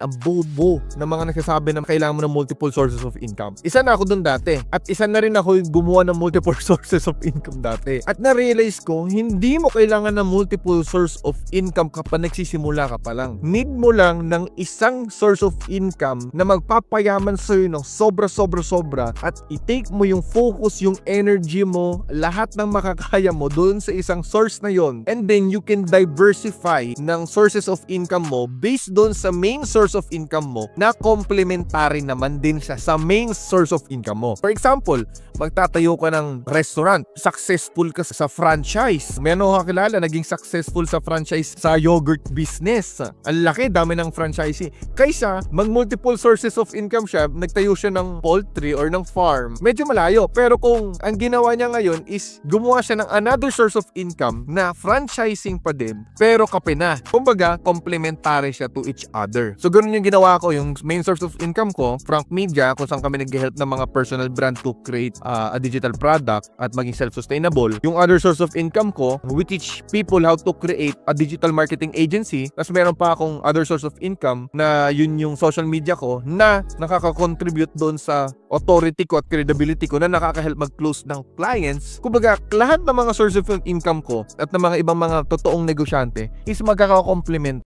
ang bobo na mga nagsasabi na kailangan mo ng multiple sources of income. Isa na ako dun dati. At isa na rin ako yung gumawa ng multiple sources of income dati. At na-realize ko, hindi mo kailangan ng multiple source of income kapag nagsisimula ka pa lang. Need mo lang ng isang source of income na magpapayaman sa'yo ng sobra at i-take mo yung focus, yung energy mo, lahat ng makakaya mo doon sa isang source na yon. And then you can diversify ng sources of income mo based doon sa main source of income mo na complementary naman din siya sa main source of income mo. For example, magtatayo ka ng restaurant, successful ka sa franchise. May ano ka kilala, naging successful sa franchise sa yogurt business. Ang laki, dami ng franchisee. Kaysa mag-multiple sources of income siya, nagtayo siya ng poultry or ng farm. Medyo malayo. Pero kung ang ginawa niya ngayon is gumawa siya ng another source of income na franchising pa din, pero kape na. Kumbaga, complementary siya to each other. So, ganun yung ginawa ko. Yung main source of income ko, Frank Media, kung saan kami nag-help ng mga personal brand to create a digital product at maging self-sustainable. Yung other source of income ko, we teach people how to create a digital marketing agency. Tapos meron pa akong other source of income na yun yung social media ko na nakaka-contribute doon sa authority ko at credibility ko na nakaka-help mag-close ng clients. Kumbaga, lahat ng mga source of income ko at ng mga ibang mga totoong negosyante is magkaka-complement